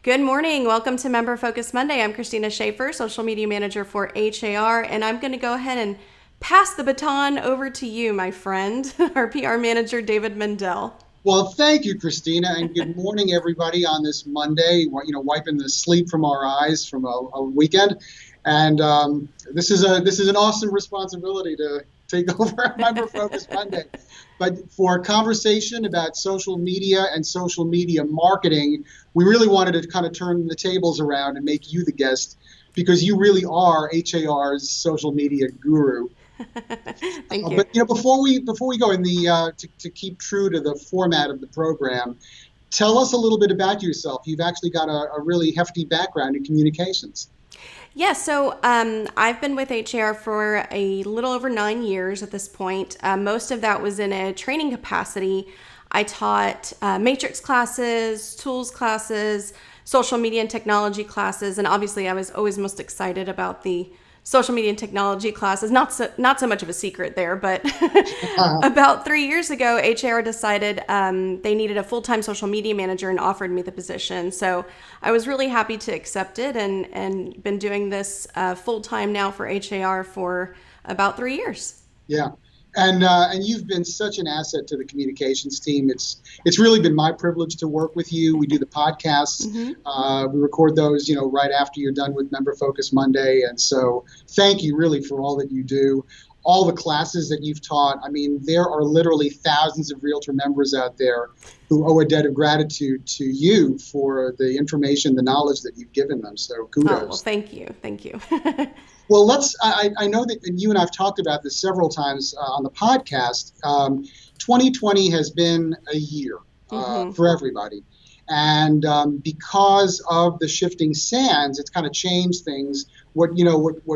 Good morning. Welcome to Member Focus Monday. I'm Cristina Schaefer, Social Media Manager for HAR, and I'm going to go ahead and pass the baton over to you, my friend, our PR Manager, David Mendel. Well, thank you, Cristina, and good morning, everybody, on this Monday. Wiping the sleep from our eyes from a weekend, and this is an awesome responsibility to take over Member Focus Monday. But for a conversation about social media and social media marketing, we really wanted to kind of turn the tables around and make you the guest because you really are HAR's social media guru. Thank you. But before we go in to keep true to the format of the program, tell us a little bit about yourself. You've actually got a really hefty background in communications. Yeah, so I've been with HAR for a little over 9 years at this point. Most of that was in a training capacity. I taught matrix classes, tools classes, social media and technology classes, and obviously I was always most excited about the social media and technology classes. Not so much of a secret there, but about 3 years ago, HR decided they needed a full-time social media manager and offered me the position. So I was really happy to accept it and been doing this full-time now for HAR for about 3 years. Yeah. And you've been such an asset to the communications team. It's really been my privilege to work with you. We do the podcasts. Mm-hmm. We record those, right after you're done with Member Focus Monday. And so thank you really for all that you do. All the classes that you've taught. I mean, there are literally thousands of Realtor members out there who owe a debt of gratitude to you for the information, the knowledge that you've given them. So kudos. Oh, well, thank you. Thank you. Well, I know that you and I have talked about this several times on the podcast. 2020 has been a year for everybody. And because of the shifting sands, it's kind of changed things. What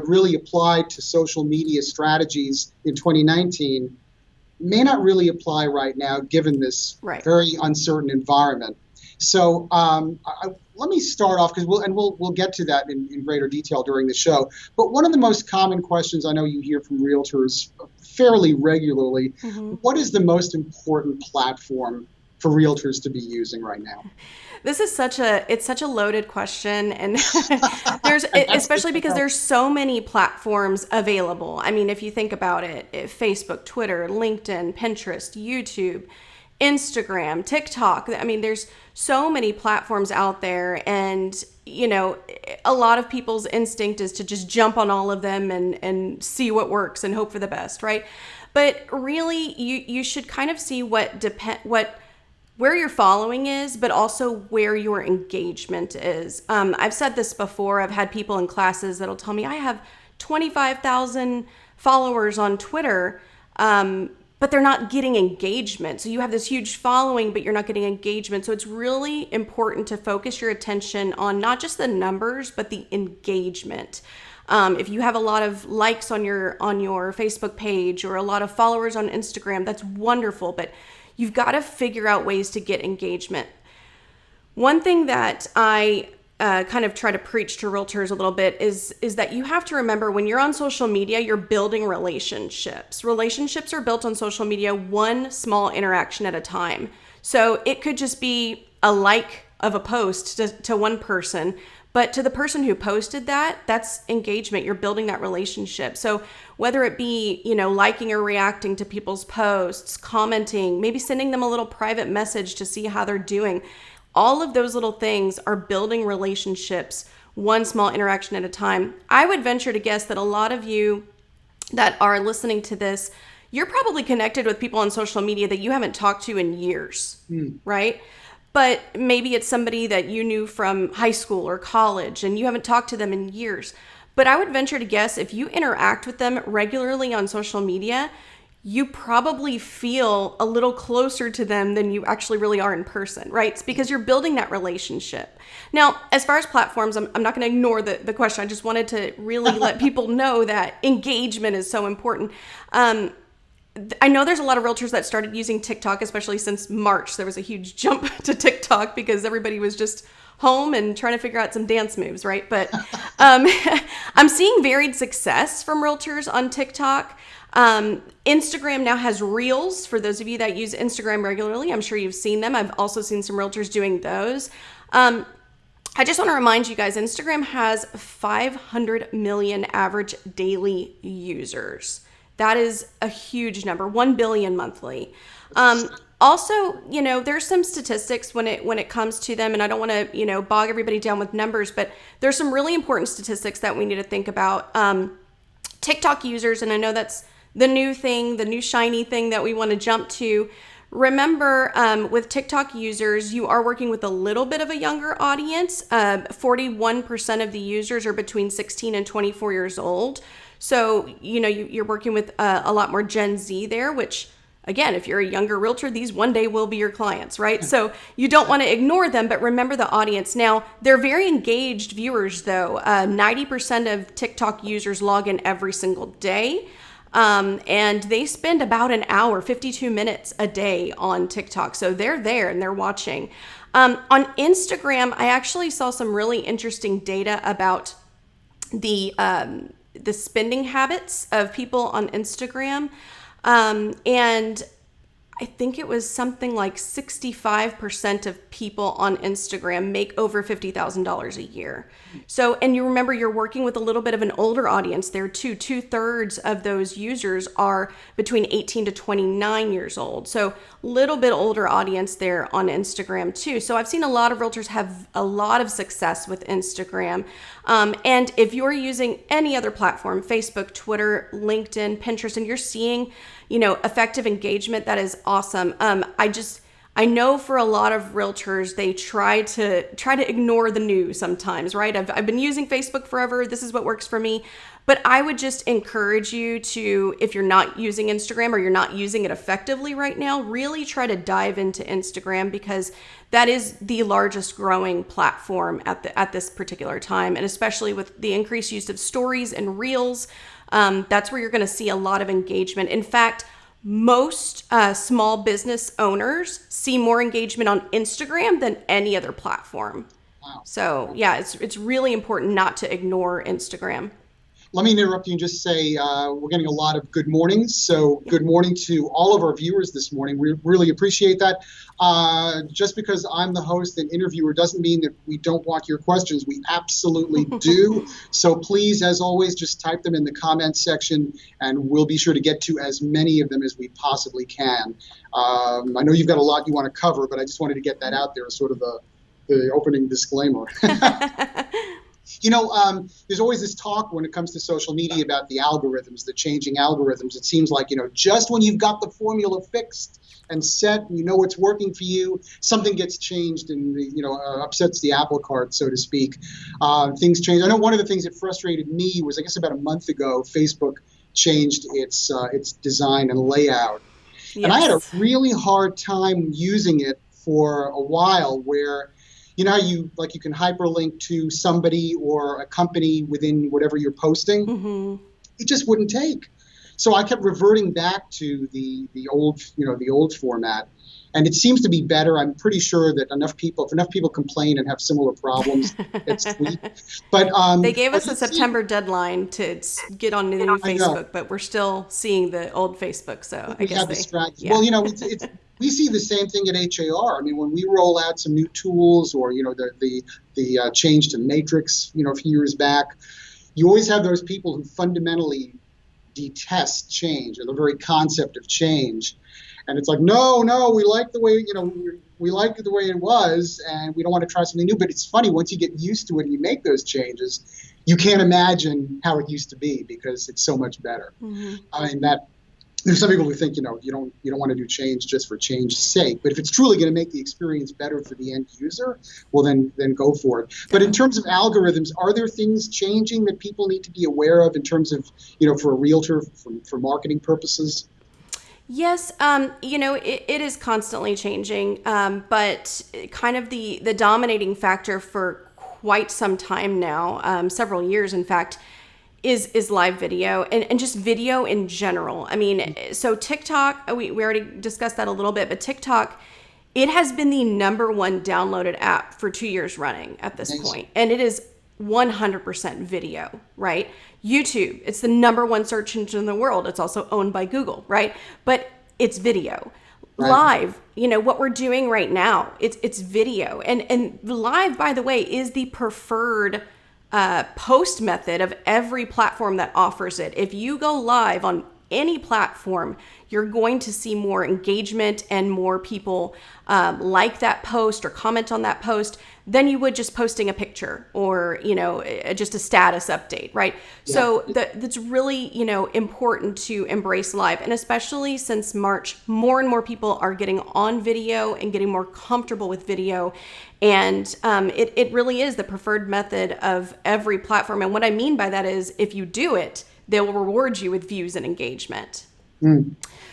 really applied to social media strategies in 2019 may not really apply right now, given this very uncertain environment. So let me start off because we'll get to that in greater detail during the show. But one of the most common questions I know you hear from realtors fairly regularly: what is the most important platform for realtors to be using right now? This is such a loaded question, and there's especially because there's so many platforms available. I mean, if you think about it, Facebook, Twitter, LinkedIn, Pinterest, YouTube, Instagram, TikTok. I mean, there's so many platforms out there, and a lot of people's instinct is to just jump on all of them and see what works and hope for the best, right? But really, you should kind of see where your following is, but also where your engagement is. I've said this before. I've had people in classes that'll tell me I have 25,000 followers on Twitter, but they're not getting engagement. So you have this huge following, but you're not getting engagement. So it's really important to focus your attention on not just the numbers, but the engagement. If you have a lot of likes on your Facebook page or a lot of followers on Instagram, that's wonderful, but you've got to figure out ways to get engagement. One thing that I kind of try to preach to realtors a little bit is that you have to remember when you're on social media, you're building relationships. Relationships are built on social media one small interaction at a time. So it could just be a like of a post to one person, but to the person who posted that's engagement. You're building that relationship. So whether it be, liking or reacting to people's posts, commenting, maybe sending them a little private message to see how they're doing, all of those little things are building relationships one small interaction at a time. I would venture to guess that a lot of you that are listening to this, you're probably connected with people on social media that you haven't talked to in years, right? But maybe it's somebody that you knew from high school or college and you haven't talked to them in years. But I would venture to guess if you interact with them regularly on social media, you probably feel a little closer to them than you actually really are in person, right? It's because you're building that relationship. Now, as far as platforms, I'm not going to ignore the question. I just wanted to really let people know that engagement is so important. I know there's a lot of realtors that started using TikTok, especially since March. There was a huge jump to TikTok because everybody was just home and trying to figure out some dance moves, right? But I'm seeing varied success from realtors on TikTok. Instagram now has Reels. For those of you that use Instagram regularly, I'm sure you've seen them. I've also seen some realtors doing those. I just want to remind you guys, Instagram has 500 million average daily users. That is a huge number, 1 billion monthly. Also, there's some statistics when it comes to them, and I don't want to, bog everybody down with numbers, but there's some really important statistics that we need to think about. TikTok users, and I know that's the new thing, the new shiny thing that we want to jump to. Remember, with TikTok users, you are working with a little bit of a younger audience. 41% of the users are between 16 and 24 years old. So, you're working with a lot more Gen Z there, which, again, if you're a younger realtor, these one day will be your clients, right? So you don't want to ignore them, but remember the audience. Now, they're very engaged viewers, though. 90% of TikTok users log in every single day. And they spend about an hour, 52 minutes a day on TikTok. So they're there and they're watching. On Instagram, I actually saw some really interesting data about the spending habits of people on Instagram. And I think it was something like 65% of people on Instagram make over $50,000 a year. So, and you remember you're working with a little bit of an older audience there too. 2/3 of those users are between 18 to 29 years old. So little bit older audience there on Instagram too. So I've seen a lot of realtors have a lot of success with Instagram. And if you're using any other platform, Facebook, Twitter, LinkedIn, Pinterest, and you're seeing, effective engagement, that is awesome. I know for a lot of realtors, they try to ignore the news sometimes, right? I've been using Facebook forever. This is what works for me. But I would just encourage you to, if you're not using Instagram or you're not using it effectively right now, really try to dive into Instagram, because that is the largest growing platform at this particular time. And especially with the increased use of stories and reels, that's where you're going to see a lot of engagement. In fact, most small business owners see more engagement on Instagram than any other platform. Wow. So yeah, it's really important not to ignore Instagram. Let me interrupt you and just say we're getting a lot of good mornings. So good morning to all of our viewers this morning. We really appreciate that. Just because I'm the host and interviewer doesn't mean that we don't want your questions. We absolutely do. So please, as always, just type them in the comments section, and we'll be sure to get to as many of them as we possibly can. I know you've got a lot you want to cover, but I just wanted to get that out there as sort of the opening disclaimer. There's always this talk when it comes to social media about the algorithms, the changing algorithms. It seems like, just when you've got the formula fixed and set, what's working for you, something gets changed and, upsets the apple cart, so to speak. Things change. I know one of the things that frustrated me was, I guess about a month ago, Facebook changed its design and layout. Yes. And I had a really hard time using it for a while, where how you can hyperlink to somebody or a company within whatever you're posting. Mm-hmm. It just wouldn't take. So I kept reverting back to the old format, and it seems to be better. I'm pretty sure that if enough people complain and have similar problems, it's sweet. But they gave us a September deadline to get on the new Facebook, but we're still seeing the old Facebook. So I guess yeah. Well, it's we see the same thing at HAR. I mean, when we roll out some new tools, or the change to Matrix, a few years back, you always have those people who fundamentally detest change, or the very concept of change. And it's like, no, we like the way, we like it the way it was, and we don't want to try something new. But it's funny, once you get used to it and you make those changes, you can't imagine how it used to be, because it's so much better. Mm-hmm. I mean, there's some people who think, you don't want to do change just for change's sake. But if it's truly going to make the experience better for the end user, well, then go for it. But in terms of algorithms, are there things changing that people need to be aware of in terms of, for a realtor, for marketing purposes? Yes, it is constantly changing, but kind of the dominating factor for quite some time now, several years, in fact, is live video and just video in general. I mean, so TikTok, we already discussed that a little bit, but TikTok, it has been the number one downloaded app for 2 years running at this point. And it is 100% video, right? YouTube, it's the number one search engine in the world. It's also owned by Google, right? But it's video. Live, what we're doing right now, it's video, and live, by the way, is the preferred post method of every platform that offers it. If you go live on any platform, you're going to see more engagement and more people like that post or comment on that post than you would just posting a picture or, just a status update, right? Yeah. So that's really, important to embrace live. And especially since March, more and more people are getting on video and getting more comfortable with video. And it really is the preferred method of every platform. And what I mean by that is if you do it, they will reward you with views and engagement.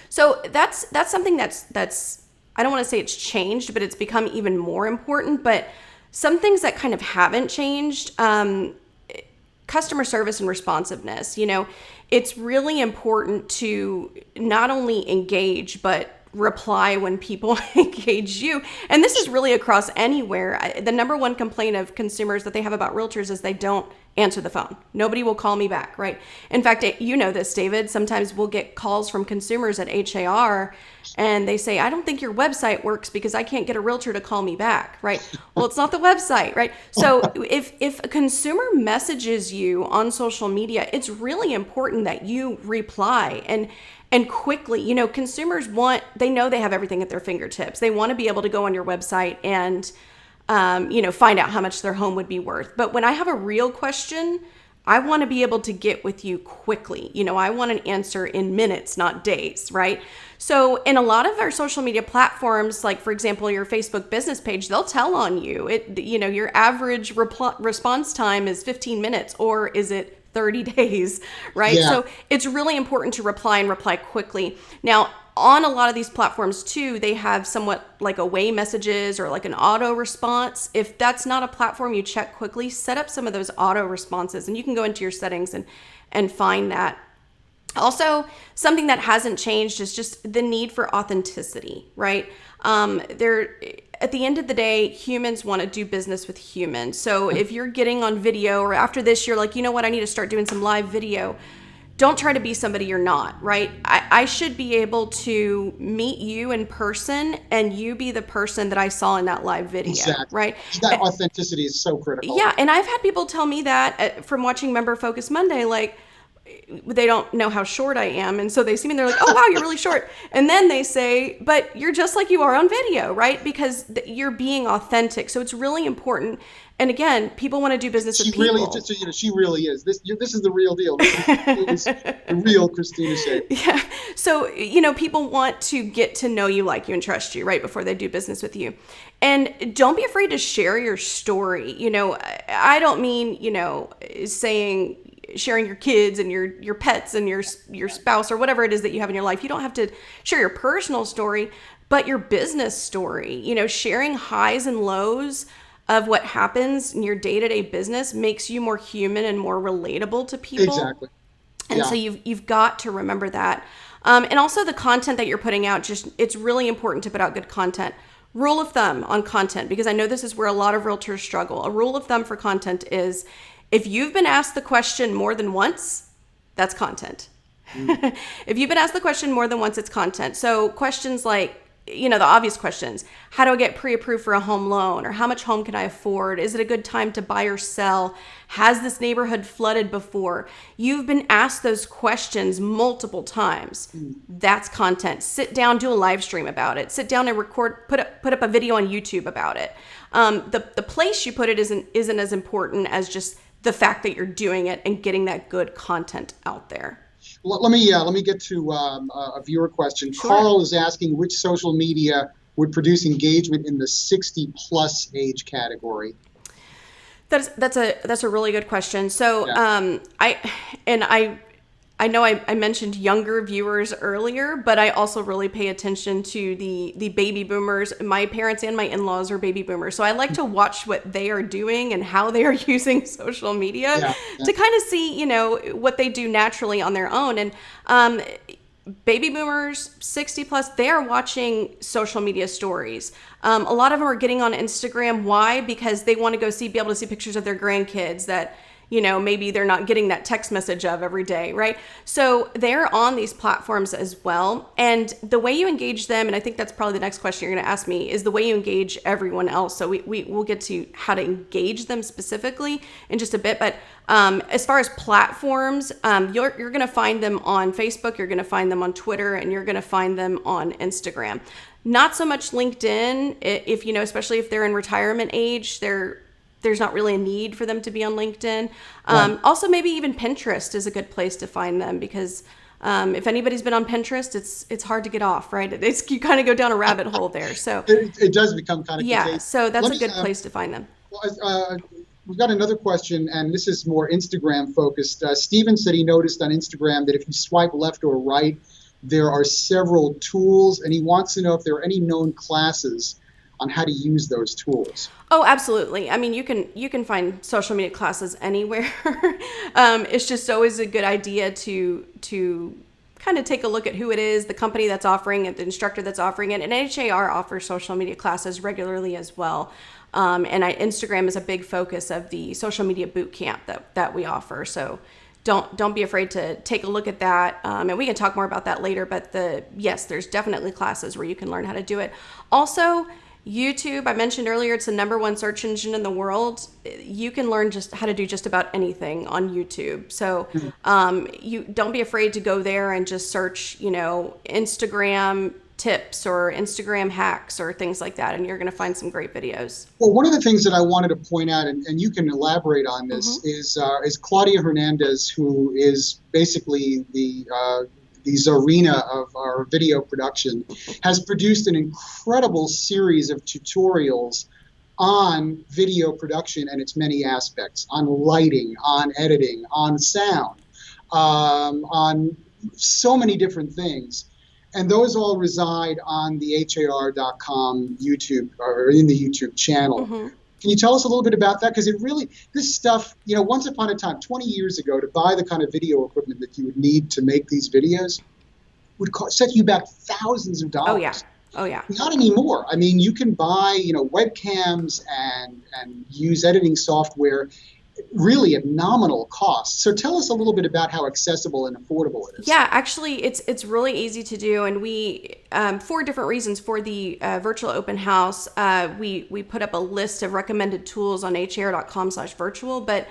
So that's something that's I don't want to say it's changed, but it's become even more important. But some things that kind of haven't changed, customer service and responsiveness. It's really important to not only engage, but reply when people engage you. And this is really across anywhere. The number one complaint of consumers that they have about realtors is they don't answer the phone. Nobody will call me back, right? In fact, you know this, David. Sometimes we'll get calls from consumers at HAR and they say, I don't think your website works because I can't get a realtor to call me back, right? Well, it's not the website, right? So if a consumer messages you on social media, it's really important that you reply and quickly. Consumers they know they have everything at their fingertips. They want to be able to go on your website and find out how much their home would be worth. But when I have a real question, I want to be able to get with you quickly. I want an answer in minutes, not days, right? So in a lot of our social media platforms, like for example, your Facebook business page, they'll tell on you. Your average response time is 15 minutes, or is it 30 days, right? Yeah. So it's really important to reply quickly. Now, on a lot of these platforms too, they have somewhat like away messages or like an auto response. If that's not a platform you check quickly, set up some of those auto responses, and you can go into your settings and find that. Also, something that hasn't changed is just the need for authenticity, right? At the end of the day, humans want to do business with humans. So if you're getting on video, or after this, you're like, you know what, I need to start doing some live video. Don't try to be somebody you're not, right? I should be able to meet you in person and you be the person that I saw in that live video, exactly. Right? That authenticity is so critical. Yeah, and I've had people tell me that from watching Member Focus Monday, like, they don't know how short I am. And so they see me and they're like, oh, wow, you're really short. And then they say, but you're just like you are on video, right? Because you're being authentic. So it's really important. And again, people want to do business with people. She really is. This is the real deal. This is the real Cristina Schaefer. Yeah. So, people want to get to know you, like you, and trust you, right, before they do business with you. And don't be afraid to share your story. I don't mean, sharing your kids and your pets and your spouse or whatever it is that you have in your life. You don't have to share your personal story, but your business story. Sharing highs and lows of what happens in your day-to-day business makes you more human and more relatable to people. Exactly. And so you've got to remember that. And also the content that you're putting out, it's really important to put out good content. Rule of thumb on content, because I know this is where a lot of realtors struggle. A rule of thumb for content is, if you've been asked the question more than once, that's content. If you've been asked the question more than once, it's content. So questions like, the obvious questions: how do I get pre-approved for a home loan? Or how much home can I afford? Is it a good time to buy or sell? Has this neighborhood flooded before? You've been asked those questions multiple times. That's content. Sit down, do a live stream about it. Sit down and record, put up a video on YouTube about it. The place you put it isn't as important as just the fact that you're doing it and getting that good content out there. Let me get to a viewer question. Sure. Carl is asking which social media would produce engagement in the 60+ age category. That's a really good question. So yeah. I know I mentioned younger viewers earlier, but I also really pay attention to the baby boomers. My parents and my in-laws are baby boomers. So I like to watch what they are doing and how they are using social media to kind of see, what they do naturally on their own. And baby boomers, 60+, they are watching social media stories. A lot of them are getting on Instagram. Why? Because they want to be able to see pictures of their grandkids that, maybe they're not getting that text message of every day, right? So they're on these platforms as well. And the way you engage them, and I think that's probably the next question you're going to ask me, is the way you engage everyone else. So we'll get to how to engage them specifically in just a bit. But as far as platforms, you're going to find them on Facebook, you're going to find them on Twitter, and you're going to find them on Instagram. Not so much LinkedIn, if especially if they're in retirement age, there's not really a need for them to be on LinkedIn. Also, maybe even Pinterest is a good place to find them, because if anybody's been on Pinterest, it's hard to get off, right? You kind of go down a rabbit hole there. So it does become kind of contagious. So that's a good place to find them. Well, we've got another question, and this is more Instagram focused. Steven said he noticed on Instagram that if you swipe left or right, there are several tools, and he wants to know if there are any known classes on how to use those tools. Oh, absolutely. I mean, you can find social media classes anywhere. It's just always a good idea to kind of take a look at who it is, the company that's offering it, the instructor that's offering it. And HAR offers social media classes regularly as well. And Instagram is a big focus of the social media boot camp that we offer. So don't be afraid to take a look at that. And we can talk more about that later. But yes, there's definitely classes where you can learn how to do it. Also, YouTube, I mentioned earlier, it's the #1 search engine in the world. You can learn just how to do just about anything on YouTube. So you don't be afraid to go there and just search, Instagram tips or Instagram hacks or things like that, and you're going to find some great videos. Well, one of the things that I wanted to point out, and you can elaborate on this, is Claudia Hernandez, who is basically the Zarina of our video production, has produced an incredible series of tutorials on video production and its many aspects, on lighting, on editing, on sound, on so many different things. And those all reside on the har.com YouTube, or in the YouTube channel. Can you tell us a little bit about that? Because this stuff, once upon a time, 20 years ago, to buy the kind of video equipment that you would need to make these videos would set you back thousands of dollars. Oh, yeah. Not anymore. I mean, you can buy, webcams and use editing software really at nominal cost. So tell us a little bit about how accessible and affordable it is. Yeah, actually, it's really easy to do, and we for different reasons, for the virtual open house, we put up a list of recommended tools on har.com/virtual, but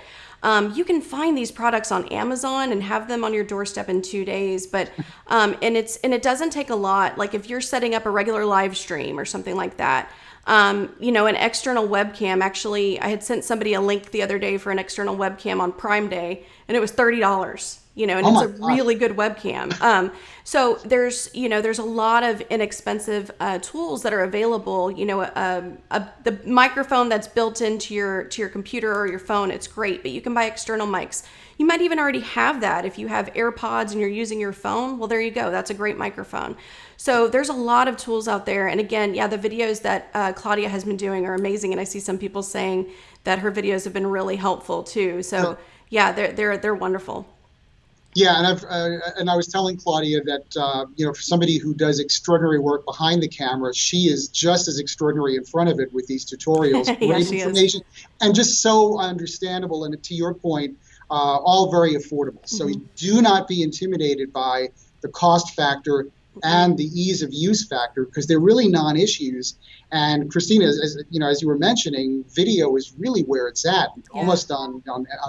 you can find these products on Amazon and have them on your doorstep in 2 days. But and it doesn't take a lot. Like if you're setting up a regular live stream or something like that. An external webcam. Actually, I had sent somebody a link the other day for an external webcam on Prime Day, and it was $30. And it's a really good webcam. So there's a lot of inexpensive tools that are available. The microphone that's built into your computer or your phone, it's great, but you can buy external mics. You might even already have that. If you have AirPods and you're using your phone, well, there you go. That's a great microphone. So there's a lot of tools out there. And again, the videos that Claudia has been doing are amazing. And I see some people saying that her videos have been really helpful too. So they're wonderful. Yeah, and I was telling Claudia that for somebody who does extraordinary work behind the camera, she is just as extraordinary in front of it with these tutorials. Great information, and just so understandable. And to your point, all very affordable. So do not be intimidated by the cost factor and the ease of use factor, because they're really non-issues. And Cristina, as you were mentioning, video is really where it's at, almost on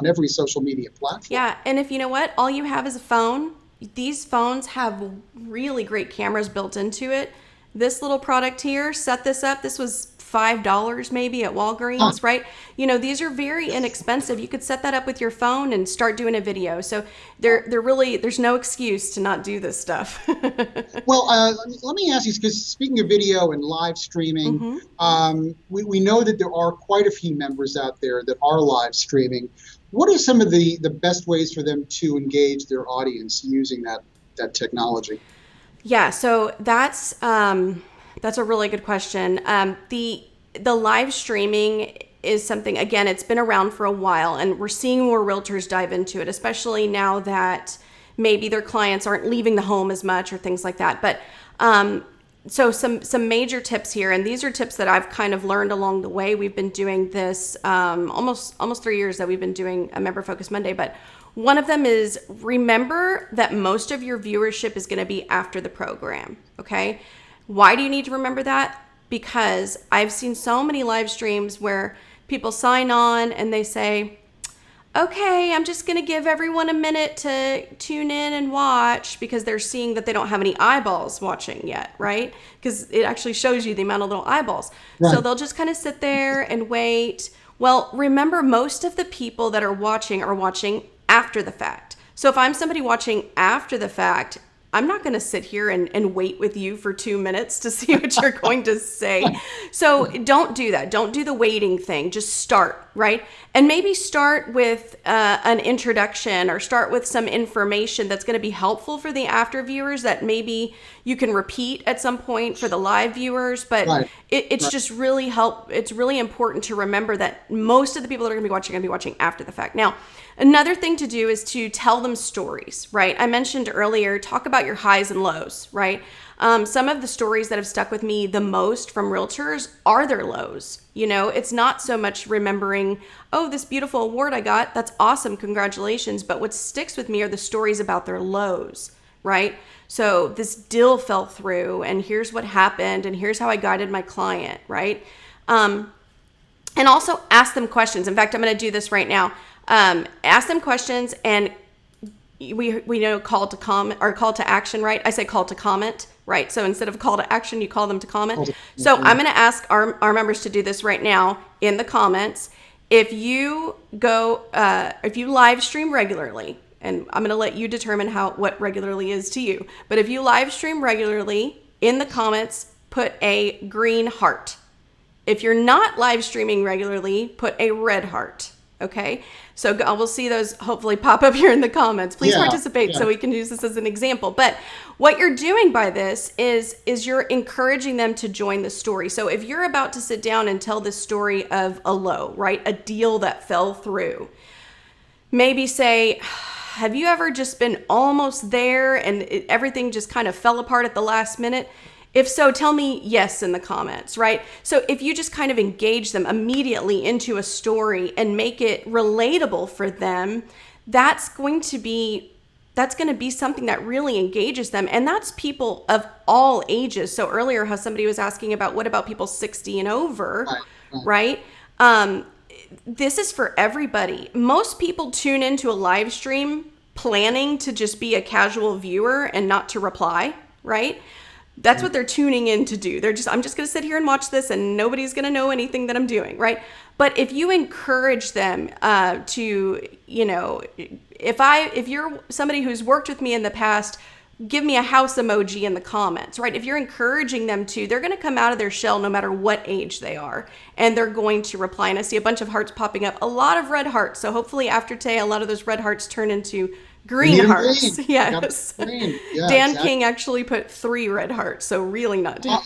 every social media platform. Yeah, and if you know what, all you have is a phone. These phones have really great cameras built into it. This little product here, set this up. This was $5 maybe at Walgreens, right? These are very inexpensive. You could set that up with your phone and start doing a video. So there's no excuse to not do this stuff. Well, let me ask you, because speaking of video and live streaming, we know that there are quite a few members out there that are live streaming. What are some of the best ways for them to engage their audience using that technology? Yeah, so that's a really good question. The live streaming is something, again, it's been around for a while, and we're seeing more realtors dive into it, especially now that maybe their clients aren't leaving the home as much or things like that. But So some major tips here, and these are tips that I've kind of learned along the way. We've been doing this almost 3 years that we've been doing a Member Focus Monday, but one of them is remember that most of your viewership is going to be after the program, okay? Why do you need to remember that? Because I've seen so many live streams where people sign on and they say, okay, I'm just going to give everyone a minute to tune in and watch, because they're seeing that they don't have any eyeballs watching yet, right? Because it actually shows you the amount of little eyeballs. Right. So they'll just kind of sit there and wait. Well, remember, most of the people that are watching after the fact. So if I'm somebody watching after the fact, I'm not going to sit here and wait with you for 2 minutes to see what you're going to say. So don't do that. Don't do the waiting thing. Just start, right? And maybe start with an introduction, or start with some information that's going to be helpful for the after viewers that maybe you can repeat at some point for the live viewers. But right. It's right. just really it's really important to remember that most of the people that are going to be watching after the fact. Now, another thing to do is to tell them stories, right? I mentioned earlier, talk about your highs and lows, right? Some of the stories that have stuck with me the most from realtors are their lows. You know, it's not so much remembering, oh, this beautiful award I got, that's awesome, congratulations. But what sticks with me are the stories about their lows, right? So this deal fell through, and here's what happened, and here's how I guided my client, right? And also ask them questions. In fact, I'm going to do this right now. Ask them questions, and we know call to comment or call to action, right? I say call to comment, right? So instead of call to action, you call them to comment. So I'm going to ask our members to do this right now in the comments. If you if you live stream regularly, and I'm going to let you determine what regularly is to you, but if you live stream regularly, in the comments, put a green heart. If you're not live streaming regularly, put a red heart. Okay, so we'll see those hopefully pop up here in the comments. Please participate so we can use this as an example. But what you're doing by this is you're encouraging them to join the story. So if you're about to sit down and tell the story of a low, right, a deal that fell through, maybe say, have you ever just been almost there and everything just kind of fell apart at the last minute? If so, tell me yes in the comments, right? So if you just kind of engage them immediately into a story and make it relatable for them, that's going to be something that really engages them. And that's people of all ages. So earlier, how somebody was asking about what about people 60 and over, right? This is for everybody. Most people tune into a live stream planning to just be a casual viewer and not to reply, right? That's what they're tuning in to do. I'm just going to sit here and watch this, and nobody's going to know anything that I'm doing, right? But if you encourage them to, you know, if you're somebody who's worked with me in the past, give me a house emoji in the comments, right? If you're encouraging them to, they're going to come out of their shell no matter what age they are, and they're going to reply. And I see a bunch of hearts popping up, a lot of red hearts. So hopefully after today, a lot of those red hearts turn into green hearts. Green. Yes. Green. Yeah, Dan exactly. King actually put 3 red hearts, so really not doing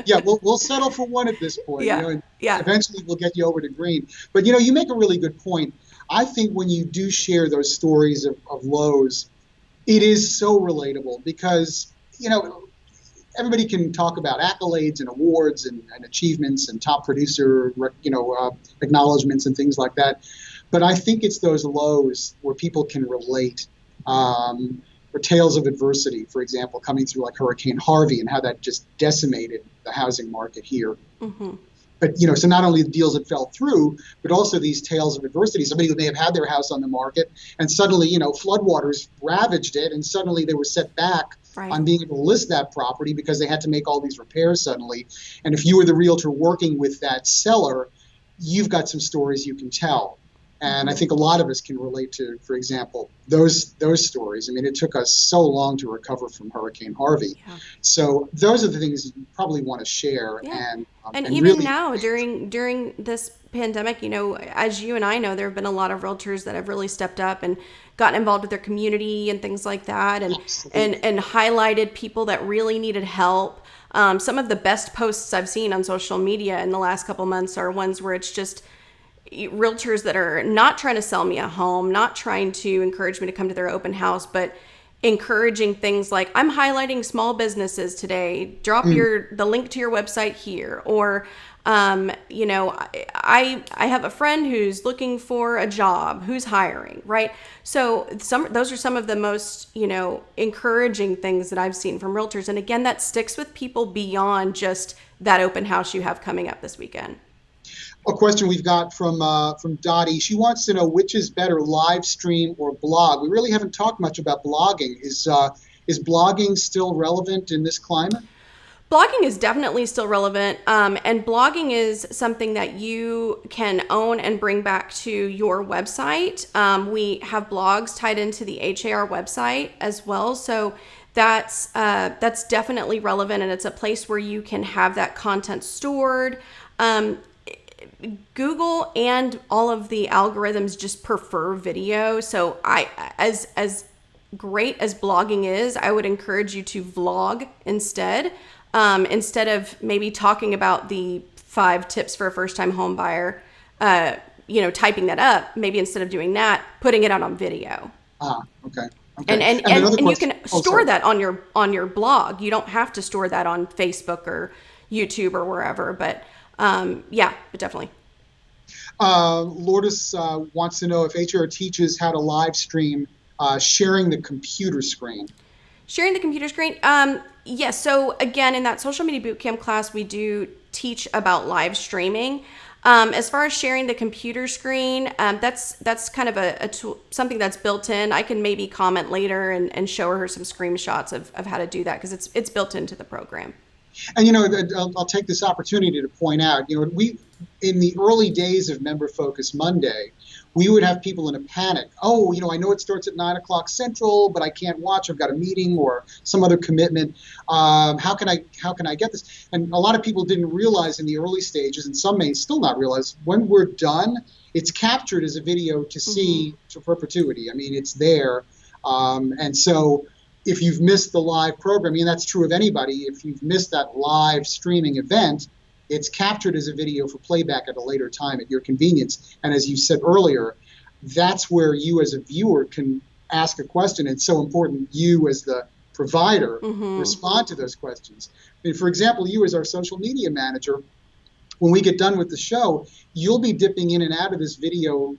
Yeah, we'll settle for 1 at this point. Yeah. You know, and yeah. Eventually we'll get you over to green. But you know, you make a really good point. I think when you do share those stories of lows, it is so relatable because, you know, everybody can talk about accolades and awards and achievements and top producer, acknowledgments and things like that. But I think it's those lows where people can relate, or tales of adversity, for example, coming through like Hurricane Harvey and how that just decimated the housing market here. Mm-hmm. But, you know, so not only the deals that fell through, but also these tales of adversity. Somebody who may have had their house on the market and suddenly, you know, floodwaters ravaged it, and suddenly they were set back on being able to list that property because they had to make all these repairs suddenly. And if you were the realtor working with that seller, you've got some stories you can tell. And I think a lot of us can relate to, for example, those stories. I mean, it took us so long to recover from Hurricane Harvey. Yeah. So those are the things you probably want to share. Yeah. And even really, now, during this pandemic, you know, as you and I know, there have been a lot of realtors that have really stepped up and gotten involved with their community and things like that, and highlighted people that really needed help. Some of the best posts I've seen on social media in the last couple months are ones where it's just realtors that are not trying to sell me a home, not trying to encourage me to come to their open house, but encouraging things like, I'm highlighting small businesses today, drop the link to your website here, or I have a friend who's looking for a job, who's hiring, right? So those are some of the most, encouraging things that I've seen from realtors. And again, that sticks with people beyond just that open house you have coming up this weekend. A question we've got from Dottie. She wants to know which is better, live stream or blog. We really haven't talked much about blogging. Is blogging still relevant in this climate? Blogging is definitely still relevant, and blogging is something that you can own and bring back to your website. We have blogs tied into the HAR website as well, so that's definitely relevant, and it's a place where you can have that content stored. Google and all of the algorithms just prefer video, so as great as blogging is, I would encourage you to vlog instead. Instead of maybe talking about the 5 tips for a first-time home buyer, typing that up, maybe instead of doing that, putting it out on video. Okay. And you can store that on your blog. You don't have to store that on Facebook or YouTube or wherever, but definitely. Lourdes wants to know if HR teaches how to live stream sharing the computer screen. Sharing the computer screen? Yes. So again, in that social media bootcamp class, we do teach about live streaming. As far as sharing the computer screen, that's kind of a tool, something that's built in. I can maybe comment later and show her some screenshots of how to do that, because it's built into the program. And I'll take this opportunity to point out, we in the early days of Member Focus Monday, we would have people in a panic. Oh, I know it starts at 9:00 Central, but I can't watch. I've got a meeting or some other commitment. How can I get this? And a lot of people didn't realize in the early stages, and some may still not realize, when we're done, it's captured as a video to see to perpetuity. I mean, it's there. And so if you've missed the live programming, and that's true of anybody, if you've missed that live streaming event, it's captured as a video for playback at a later time at your convenience. And as you said earlier, that's where you as a viewer can ask a question. It's so important you as the provider respond to those questions. I mean, for example, you as our social media manager, when we get done with the show, you'll be dipping in and out of this video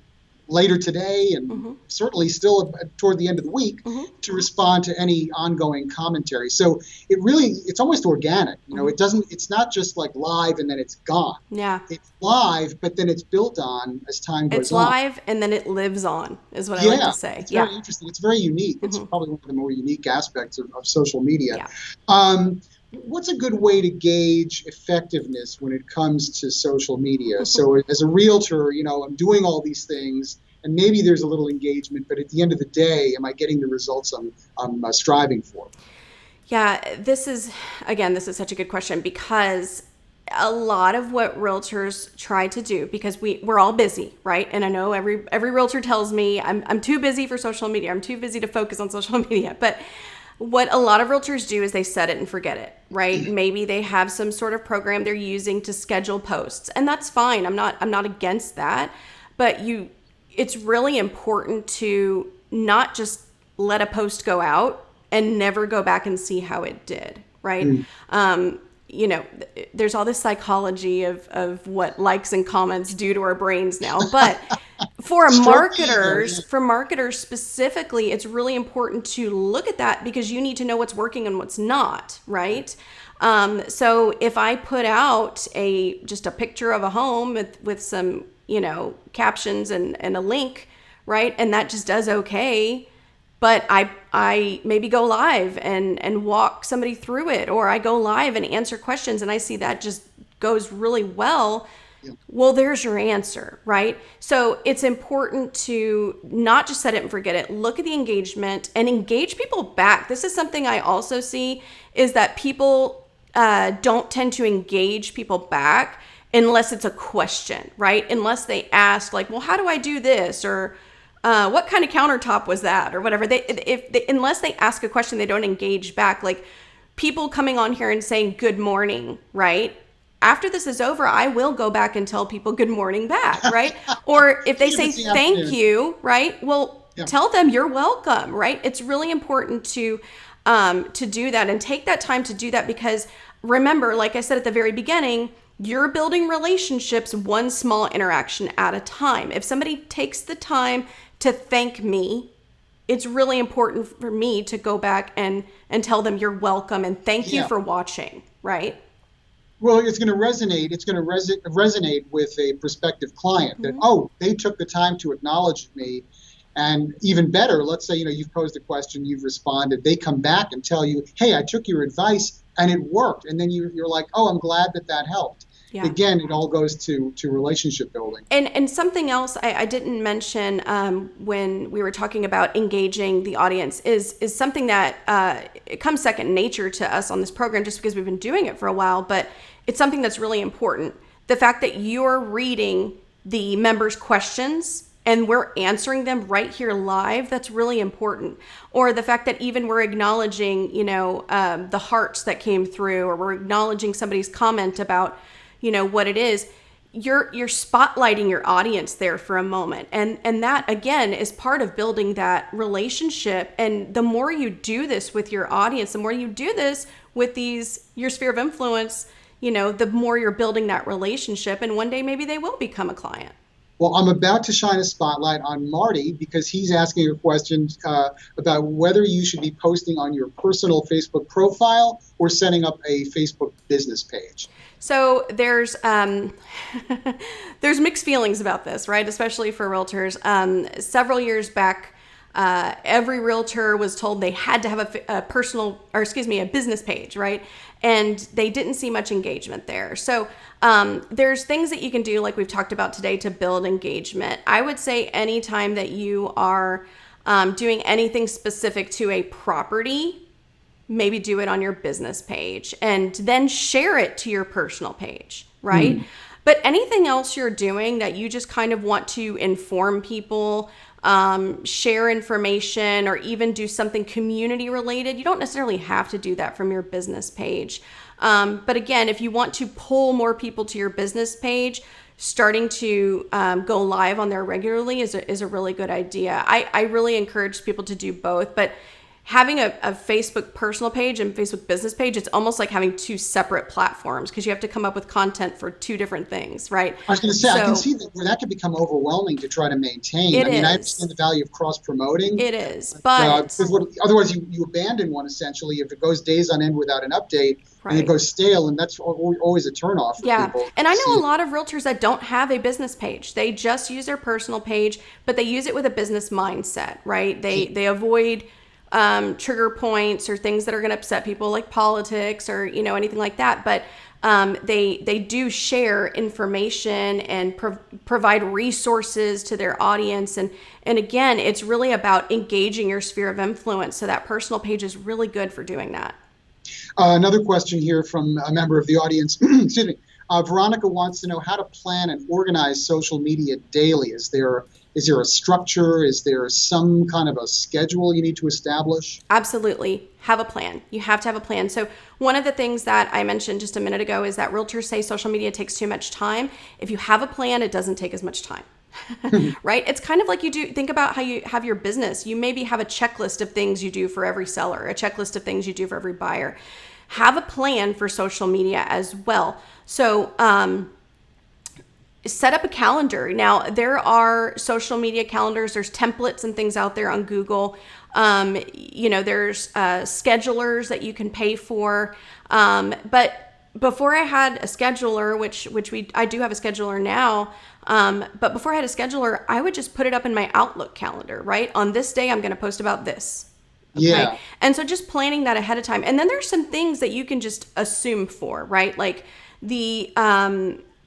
later today and certainly still toward the end of the week to respond to any ongoing commentary. So it's almost organic. It's not just like live and then it's gone. Yeah. It's live, but then it's built on as time goes on. It's live and then it lives on, is what I like to say. It's very interesting. It's very unique. It's probably one of the more unique aspects of social media. Yeah. What's a good way to gauge effectiveness when it comes to social media? So as a realtor, I'm doing all these things, and maybe there's a little engagement, but at the end of the day, am I getting the results I'm striving for? Yeah, this is such a good question, because a lot of what realtors try to do, because we're all busy, right? And I know every realtor tells me I'm too busy for social media. I'm too busy to focus on social media. But what a lot of realtors do is they set it and forget it, right? Maybe they have some sort of program they're using to schedule posts, and that's fine. I'm not against that, but it's really important to not just let a post go out and never go back and see how it did, right? There's all this psychology of what likes and comments do to our brains now, but for marketers specifically, it's really important to look at that, because you need to know what's working and what's not, right? So if I put out just a picture of a home with some, captions and a link, right? And that just does okay. But I maybe go live and walk somebody through it, or I go live and answer questions and I see that just goes really well. Yeah. Well, there's your answer, right? So it's important to not just set it and forget it. Look at the engagement and engage people back. This is something I also see, is that people don't tend to engage people back unless it's a question, right? Unless they ask like, well, how do I do this? Or what kind of countertop was that, or whatever. Unless they ask a question, they don't engage back. Like people coming on here and saying good morning, right? After this is over, I will go back and tell people good morning back, right? Or if they say thank you, right? Well, Yeah. tell them you're welcome, right? It's really important to do that and take that time to do that, because remember, like I said at the very beginning, you're building relationships one small interaction at a time. If somebody takes the time to thank me, it's really important for me to go back and tell them you're welcome and thank you Yeah. for watching, right? Well, it's going to resonate. It's going to resonate with a prospective client that, oh, they took the time to acknowledge me. And even better, let's say, you've posed a question, you've responded, they come back and tell you, hey, I took your advice and it worked. And then you're like, oh, I'm glad that helped. Yeah. Again, it all goes to relationship building. And something else I didn't mention when we were talking about engaging the audience is something that it comes second nature to us on this program, just because we've been doing it for a while, but it's something that's really important. The fact that you're reading the members' questions and we're answering them right here live, that's really important. Or the fact that even we're acknowledging, the hearts that came through, or we're acknowledging somebody's comment about, what it is. You're spotlighting your audience there for a moment. And that, again, is part of building that relationship. And the more you do this with your audience, the more you do this with your sphere of influence, the more you're building that relationship. And one day maybe they will become a client. Well, I'm about to shine a spotlight on Marty, because he's asking a question about whether you should be posting on your personal Facebook profile or setting up a Facebook business page. So there's there's mixed feelings about this, right? Especially for realtors. Several years back, every realtor was told they had to have a business page, right? And they didn't see much engagement there. So there's things that you can do, like we've talked about today, to build engagement. I would say anytime that you are doing anything specific to a property, maybe do it on your business page and then share it to your personal page, right? But anything else you're doing that you just kind of want to inform people, share information, or even do something community related, you don't necessarily have to do that from your business page. But again, if you want to pull more people to your business page, starting to go live on there regularly is a really good idea. I really encourage people to do both, but having a Facebook personal page and Facebook business page, it's almost like having two separate platforms, because you have to come up with content for two different things, right? I was going to say, I can see that where that can become overwhelming to try to maintain. I understand the value of It cross-promoting. is, but otherwise you abandon one, essentially, if it goes days on end without an update, right, and it goes stale, and that's always a turnoff for people. And I know a lot of realtors that don't have a business page. They just use their personal page, but they use it with a business mindset, right? They avoid trigger points or things that are going to upset people, like politics or anything like that, but they do share information and provide resources to their audience, and again, it's really about engaging your sphere of influence, so that personal page is really good for doing that. Another question here from a member of the audience. Excuse me. Veronica wants to know how to plan and organize social media daily. Is there a structure? Is there some kind of a schedule you need to establish? Absolutely. Have a plan. You have to have a plan. So one of the things that I mentioned just a minute ago is that realtors say social media takes too much time. If you have a plan, it doesn't take as much time. Right? It's kind of like think about how you have your business. You maybe have a checklist of things you do for every seller, a checklist of things you do for every buyer. Have a plan for social media as well. So, set up a calendar. Now, there are social media calendars. There's templates and things out there on Google. There's schedulers that you can pay for. But before I had a scheduler, which I do have a scheduler now, but before I had a scheduler, I would just put it up in my Outlook calendar, right? On this day, I'm going to post about this. Okay? Yeah. And so just planning that ahead of time. And then there's some things that you can just assume for, right? Like the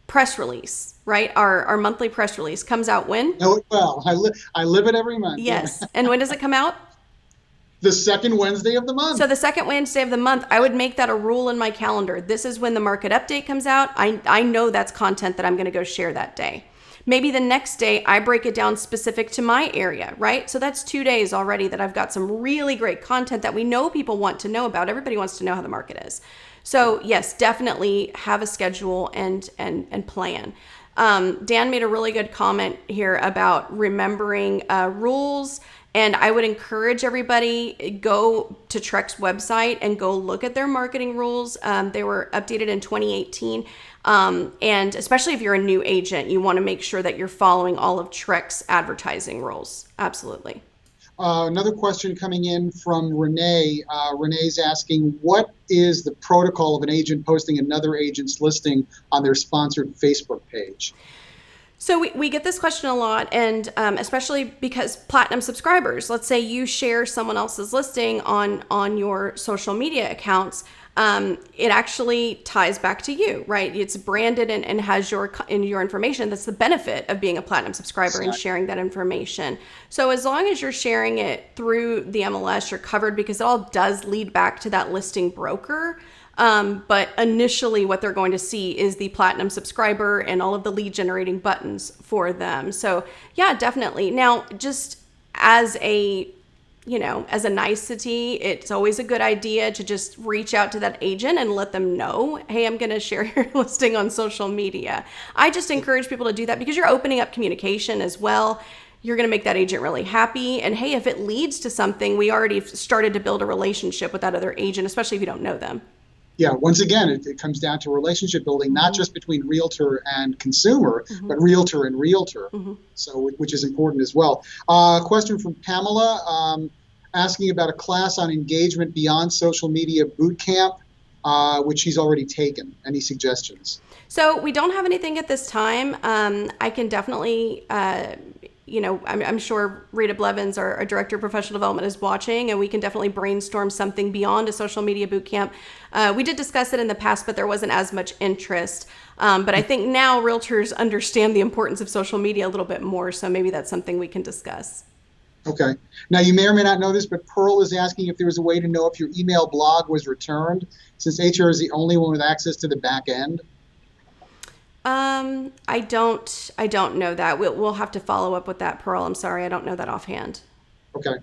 press release, right? Our monthly press release comes out when? Know it well. I live it every month. Yes. And when does it come out? The second Wednesday of the month. So the second Wednesday of the month, I would make that a rule in my calendar. This is when the market update comes out. I know that's content that I'm going to go share that day. Maybe the next day I break it down specific to my area, right? So that's 2 days already that I've got some really great content that we know people want to know about. Everybody wants to know how the market is. So yes, definitely have a schedule and plan. Dan made a really good comment here about remembering rules And I would encourage everybody, go to Trek's website and go look at their marketing rules. They were updated in 2018. And especially if you're a new agent, you want to make sure that you're following all of Trek's advertising rules. Absolutely. Another question coming in from Renee. Renee's asking, what is the protocol of an agent posting another agent's listing on their sponsored Facebook page? So we get this question a lot, and especially because platinum subscribers, let's say you share someone else's listing on your social media accounts, it actually ties back to you, right? It's branded and has your information. That's the benefit of being a platinum subscriber and sharing that information. So as long as you're sharing it through the MLS, you're covered, because it all does lead back to that listing broker. But initially what they're going to see is the platinum subscriber and all of the lead generating buttons for them. So yeah, definitely. Now, just as a nicety, it's always a good idea to just reach out to that agent and let them know, hey, I'm going to share your listing on social media. I just encourage people to do that because you're opening up communication as well. You're going to make that agent really happy. And hey, if it leads to something, we already started to build a relationship with that other agent, especially if you don't know them. Yeah, once again, it comes down to relationship building, not just between realtor and consumer, but realtor and realtor, so which is important as well. Question from Pamela, asking about a class on engagement beyond social media boot camp, which she's already taken. Any suggestions? So we don't have anything at this time. I can definitely... I'm sure Rita Blevins, our Director of Professional Development, is watching, and we can definitely brainstorm something beyond a social media boot camp. We did discuss it in the past, but there wasn't as much interest. But I think now realtors understand the importance of social media a little bit more, so maybe that's something we can discuss. Okay. Now, you may or may not know this, but Pearl is asking if there was a way to know if your email blog was returned, since HR is the only one with access to the back end. I don't know that. We'll have to follow up with that, Pearl. I'm sorry, I don't know that offhand. Okay.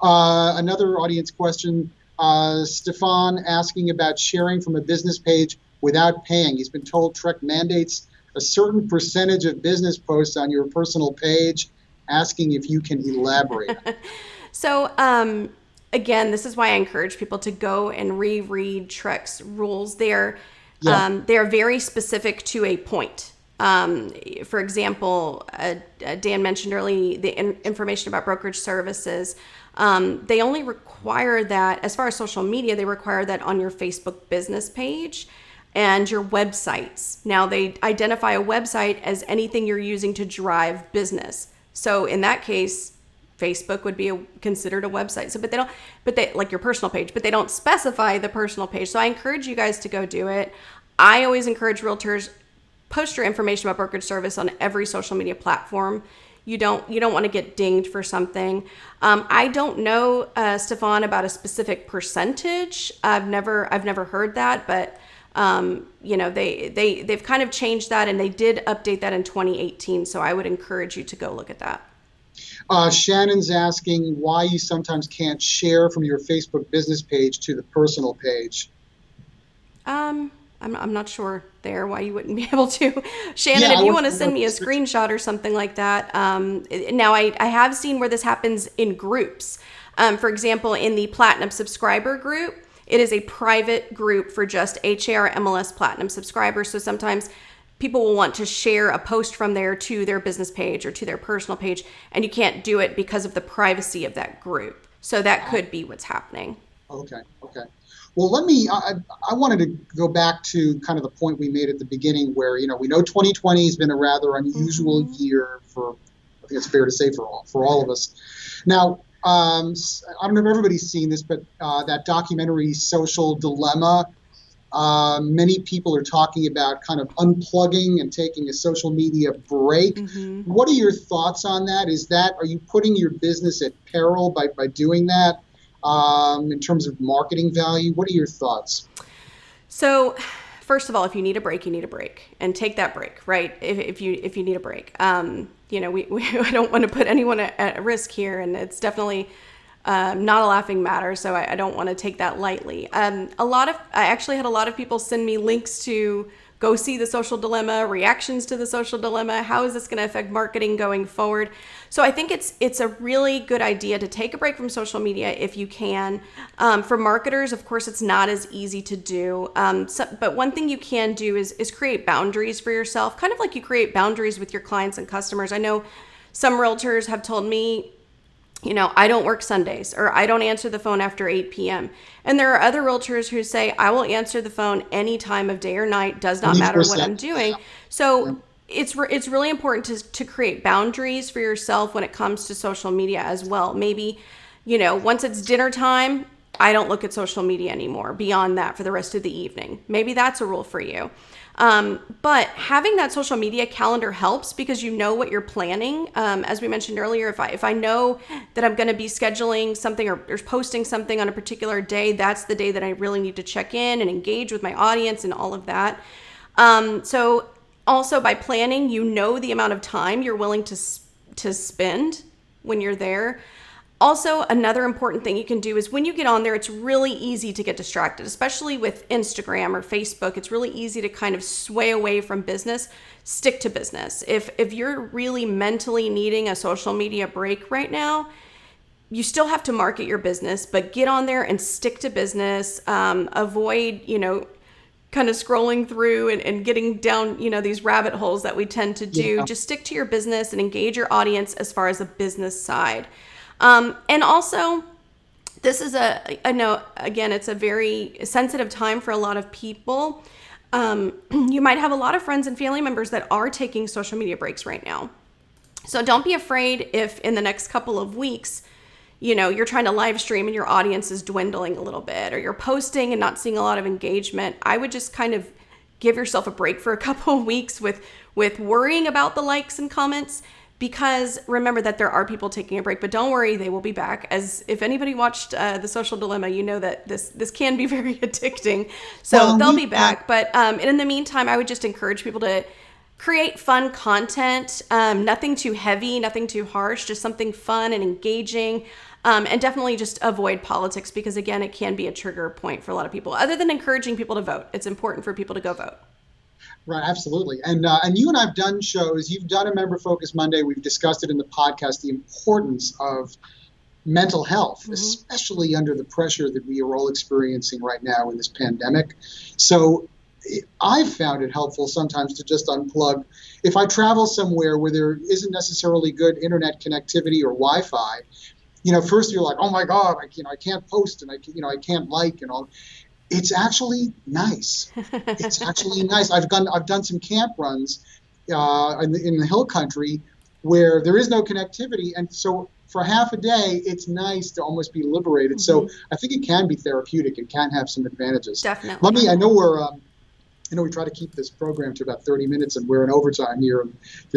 Another audience question, Stefan asking about sharing from a business page without paying. He's been told Trek mandates a certain percentage of business posts on your personal page, asking if you can elaborate. So, again, this is why I encourage people to go and reread Trek's rules. They're very specific to a point. For example, Dan mentioned earlier the information about brokerage services. They only require that, as far as social media, they require that on your Facebook business page and your websites. Now, they identify a website as anything you're using to drive business. So in that case, Facebook would be considered a website. So, but they like your personal page, but they don't specify the personal page. So I encourage you guys to go do it. I always encourage realtors, post your information about brokerage service on every social media platform. You don't want to get dinged for something. I don't know, Stefan, about a specific percentage. I've never heard that, but they've kind of changed that, and they did update that in 2018. So I would encourage you to go look at that. Shannon's asking why you sometimes can't share from your Facebook business page to the personal page. I'm not sure there why you wouldn't be able to. Shannon, if you want to send me a screenshot or something like that. Now, I have seen where this happens in groups. For example, in the Platinum subscriber group, it is a private group for just HAR MLS Platinum subscribers. So sometimes people will want to share a post from there to their business page or to their personal page, and you can't do it because of the privacy of that group. So that could be what's happening. Okay. Well, I wanted to go back to kind of the point we made at the beginning where, we know 2020 has been a rather unusual year for, I think it's fair to say, for all of us. Now, I don't know if everybody's seen this, but that documentary Social Dilemma, many people are talking about kind of unplugging and taking a social media break. What are your thoughts on that? Are you putting your business at peril by doing that? In terms of marketing value, what are your thoughts? So, first of all, if you need a break, you need a break, and take that break, right? If you need a break, I don't want to put anyone at risk here, and it's definitely not a laughing matter. So I don't want to take that lightly. I actually had a lot of people send me links to go see the social dilemma, reactions to the social dilemma. How is this going to affect marketing going forward? So I think it's a really good idea to take a break from social media if you can. For marketers, of course, it's not as easy to do. But one thing you can do is create boundaries for yourself, kind of like you create boundaries with your clients and customers. I know some realtors have told me, I don't work Sundays, or I don't answer the phone after 8 p.m. And there are other realtors who say, I will answer the phone any time of day or night, does not matter what I'm doing. So it's really important to create boundaries for yourself when it comes to social media as well. Maybe, once it's dinner time, I don't look at social media anymore beyond that for the rest of the evening. Maybe that's a rule for you. But having that social media calendar helps because you know what you're planning. As we mentioned earlier, if I know that I'm going to be scheduling something or posting something on a particular day, that's the day that I really need to check in and engage with my audience and all of that. So also by planning, the amount of time you're willing to spend when you're there. Also, another important thing you can do is when you get on there, it's really easy to get distracted, especially with Instagram or Facebook. It's really easy to kind of sway away from business. Stick to business. If you're really mentally needing a social media break right now, you still have to market your business, but get on there and stick to business. Avoid, kind of scrolling through and getting down, these rabbit holes that we tend to do. Yeah. Just stick to your business and engage your audience as far as the business side. And also, this is I know, again, it's a very sensitive time for a lot of people. You might have a lot of friends and family members that are taking social media breaks right now. So don't be afraid if in the next couple of weeks, you're trying to live stream and your audience is dwindling a little bit, or you're posting and not seeing a lot of engagement. I would just kind of give yourself a break for a couple of weeks with worrying about the likes and comments. Because remember that there are people taking a break, but don't worry, they will be back. As if anybody watched The Social Dilemma, you know that this can be very addicting. So they'll be back. But in the meantime, I would just encourage people to create fun content, nothing too heavy, nothing too harsh, just something fun and engaging. And definitely just avoid politics because, again, it can be a trigger point for a lot of people. Other than encouraging people to vote, it's important for people to go vote. Right, absolutely. And you and I have done shows. You've done a Member Focus Monday. We've discussed it in the podcast, the importance of mental health, especially under the pressure that we are all experiencing right now in this pandemic. So I've found it helpful sometimes to just unplug. If I travel somewhere where there isn't necessarily good internet connectivity or Wi-Fi, first you're like, oh my God, I can't post and I can't like and all. It's actually nice. It's actually nice. I've done some camp runs in the hill country where there is no connectivity, and so for half a day, it's nice to almost be liberated. So I think it can be therapeutic and can have some advantages. Definitely. I know we try to keep this program to about 30 minutes, and we're in overtime here.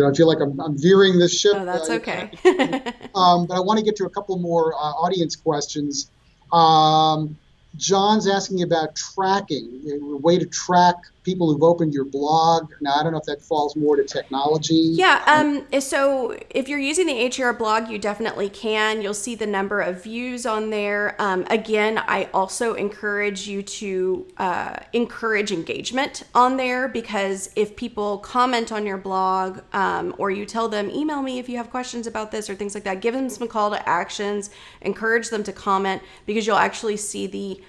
I feel like I'm veering this ship. Oh, that's okay. But I want to get to a couple more audience questions. John's asking about tracking, a way to track people who've opened your blog. Now, I don't know if that falls more to technology. Yeah, so if you're using the HR blog, you definitely can. You'll see the number of views on there. Again, I also encourage you to encourage engagement on there, because if people comment on your blog or you tell them, email me if you have questions about this or things like that, give them some call to actions, encourage them to comment, because you'll actually see the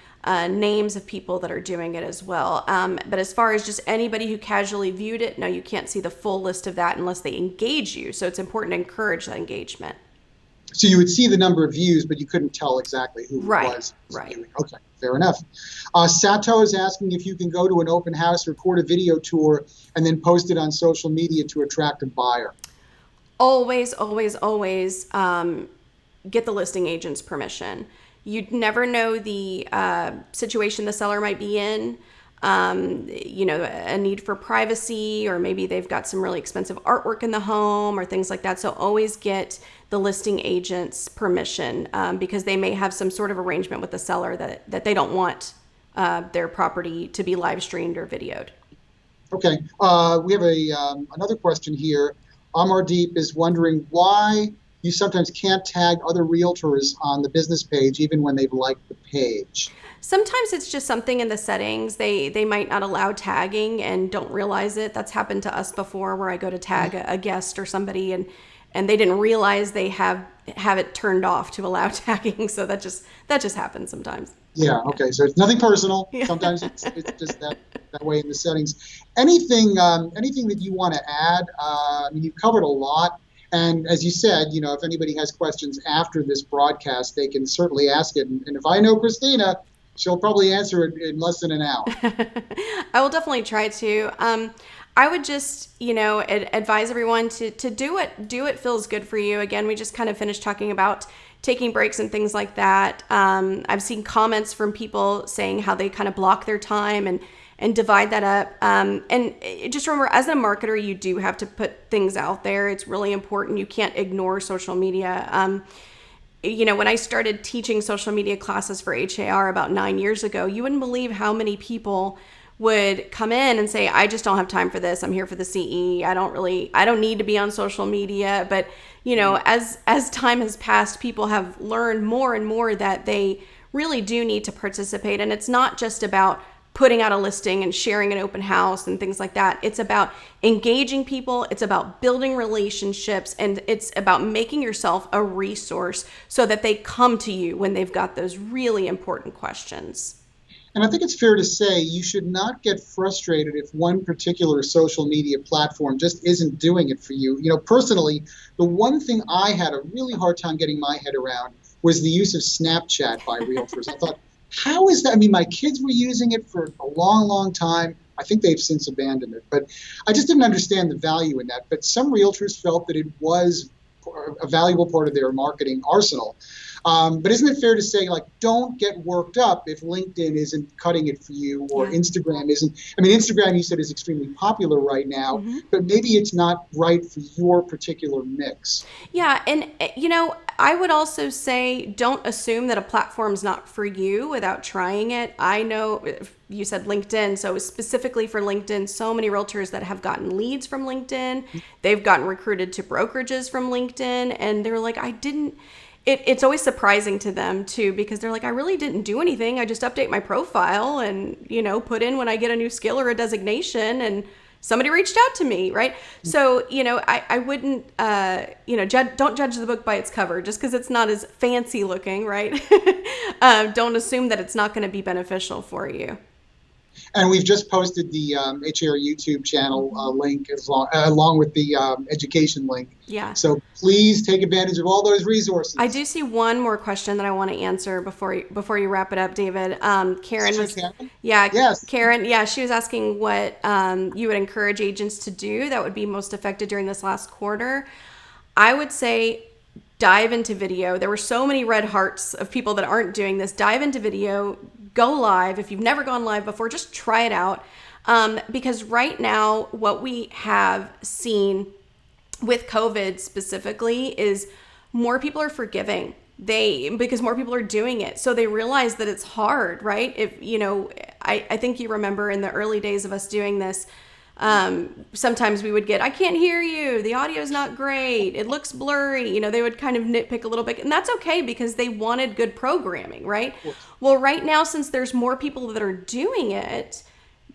names of people that are doing it as well. But as far as just anybody who casually viewed it, no, you can't see the full list of that unless they engage you. So it's important to encourage that engagement. So you would see the number of views, but you couldn't tell exactly who it was. Right. Okay, fair enough. Sato is asking if you can go to an open house, record a video tour, and then post it on social media to attract a buyer. Always, always, always get the listing agent's permission. You'd never know the situation the seller might be in, a need for privacy, or maybe they've got some really expensive artwork in the home or things like that. So always get the listing agent's permission because they may have some sort of arrangement with the seller that they don't want their property to be live streamed or videoed. Okay. We have another question here. Amardeep is wondering why you sometimes can't tag other realtors on the business page even when they've liked the page. Sometimes it's just something in the settings. They might not allow tagging and don't realize it. That's happened to us before, where I go to tag a guest or somebody, and they didn't realize they have it turned off to allow tagging. So that just happens sometimes. Yeah. Okay. So it's nothing personal. Yeah. Sometimes it's just that way in the settings. Anything that you want to add? I mean, you've covered a lot. And as you said, if anybody has questions after this broadcast, they can certainly ask it. And if I know Cristina, she'll probably answer it in less than an hour. I will definitely try to. I would just, advise everyone to do what feels good for you. Again, we just kind of finished talking about taking breaks and things like that. I've seen comments from people saying how they kind of block their time and divide that up. And just remember, as a marketer, you do have to put things out there. It's really important. You can't ignore social media. When I started teaching social media classes for HAR about 9 years ago, you wouldn't believe how many people would come in and say, I just don't have time for this. I'm here for the CE. I don't need to be on social media. But, as time has passed, people have learned more and more that they really do need to participate. And it's not just about putting out a listing and sharing an open house and things like that. It's about engaging people. It's about building relationships, and it's about making yourself a resource so that they come to you when they've got those really important questions. And I think it's fair to say you should not get frustrated if one particular social media platform just isn't doing it for you. Personally, the one thing I had a really hard time getting my head around was the use of Snapchat by realtors. I thought, how is that? I mean, my kids were using it for a long, long time. I think they've since abandoned it. But I just didn't understand the value in that. But some realtors felt that it was a valuable part of their marketing arsenal. But isn't it fair to say, don't get worked up if LinkedIn isn't cutting it for you, or Instagram isn't? I mean, Instagram, you said, is extremely popular right now, but maybe it's not right for your particular mix. Yeah. And, I would also say, don't assume that a platform's not for you without trying it. I know you said LinkedIn, so specifically for LinkedIn, so many realtors that have gotten leads from LinkedIn, they've gotten recruited to brokerages from LinkedIn, and they're like, it's always surprising to them too, because they're like, I really didn't do anything. I just update my profile and, put in when I get a new skill or a designation, and somebody reached out to me, right? So, I wouldn't, don't judge the book by its cover just because it's not as fancy looking, right? Don't assume that it's not going to be beneficial for you. And we've just posted the HAR YouTube channel link along with the education link. Yeah. So please take advantage of all those resources. I do see one more question that I want to answer before you wrap it up, David. Karen was, Yes. Karen, she was asking what you would encourage agents to do that would be most affected during this last quarter. I would say dive into video. There were so many red hearts of people that aren't doing this. Dive into video. Go live. If you've never gone live before, just try it out. Because right now, what we have seen with COVID specifically is more people are forgiving. Because more people are doing it. So they realize that it's hard, right? I think you remember in the early days of us doing this, sometimes we would get, I can't hear you. The audio's not great. It looks blurry. They would kind of nitpick a little bit, and that's okay because they wanted good programming, right? Well, right now, since there's more people that are doing it,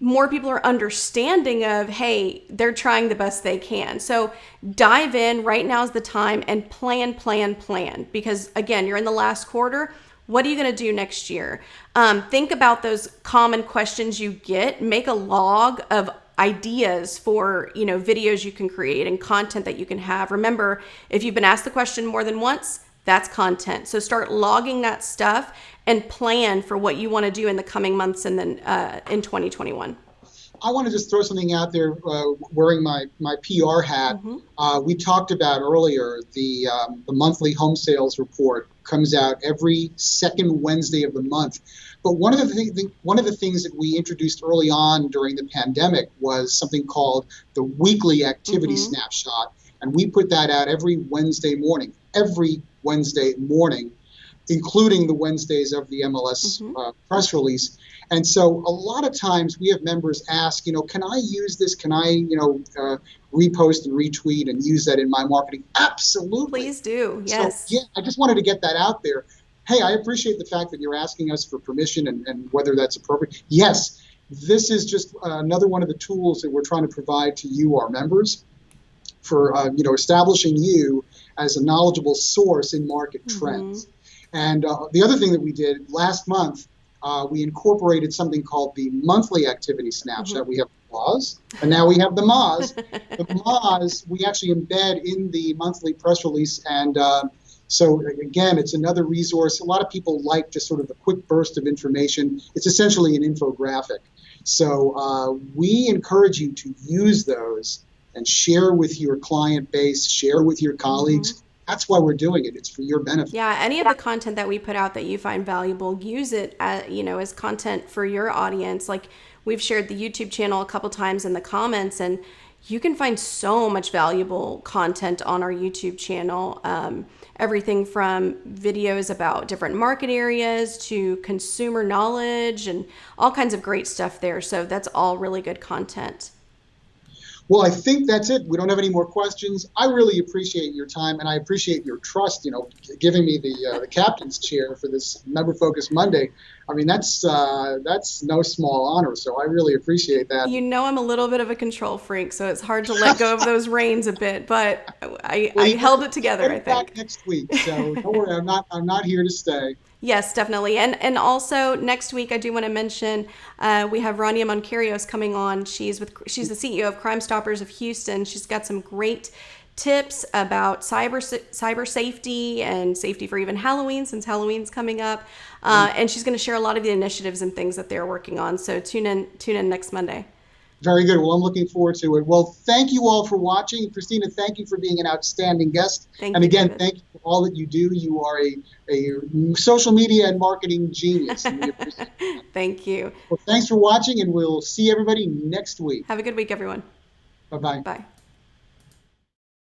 more people are understanding of, hey, they're trying the best they can. So dive in. Right now is the time, and plan. Because again, you're in the last quarter. What are you going to do next year? Think about those common questions you get. Make a log of ideas for, videos you can create and content that you can have. Remember, if you've been asked the question more than once, that's content. So start logging that stuff and plan for what you want to do in the coming months and then in 2021. I want to just throw something out there, wearing my PR hat. We talked about earlier the monthly home sales report comes out every second Wednesday of the month. But one of the things that we introduced early on during the pandemic was something called the weekly activity snapshot, and we put that out every Wednesday morning. including the Wednesdays of the MLS press release. And so a lot of times we have members ask, can I use this? Can I, repost and retweet and use that in my marketing? Absolutely. Please do. Yes. So, yeah, I just wanted to get that out there. Hey, I appreciate the fact that you're asking us for permission and whether that's appropriate. Yes, this is just another one of the tools that we're trying to provide to you, our members, for establishing you as a knowledgeable source in market trends. And the other thing that we did last month, we incorporated something called the monthly activity snapshot. We have the MOZ, and now we have the MOZ. The MOZ we actually embed in the monthly press release, and so again, it's another resource. A lot of people like just sort of a quick burst of information. It's essentially an infographic. So we encourage you to use those and share with your client base, share with your colleagues. That's why we're doing it. It's for your benefit. Yeah, any of the content that we put out that you find valuable, use it as content for your audience. Like we've shared the YouTube channel a couple times in the comments, and you can find so much valuable content on our YouTube channel. Everything from videos about different market areas to consumer knowledge and all kinds of great stuff there. So that's all really good content. Well, I think that's it. We don't have any more questions. I really appreciate your time, and I appreciate your trust, giving me the captain's chair for this Member Focus Monday. I mean, that's no small honor, so I really appreciate that. I'm a little bit of a control freak, so it's hard to let go of those reins a bit, but I held it together, I think. Back next week, so don't worry, I'm not here to stay. Yes, definitely. And also next week, I do want to mention we have Rania Moncarios coming on. She's the CEO of Crime Stoppers of Houston. She's got some great tips about cyber safety and safety for even Halloween, since Halloween's coming up. And she's going to share a lot of the initiatives and things that they're working on. So tune in next Monday. Very good. Well, I'm looking forward to it. Well, thank you all for watching. Cristina, thank you for being an outstanding guest. Thank and you, again, David. thank you for all that you do. You are a social media and marketing genius. And we appreciate that. Thank you. Well, thanks for watching, and we'll see everybody next week. Have a good week, everyone. Bye-bye. Bye.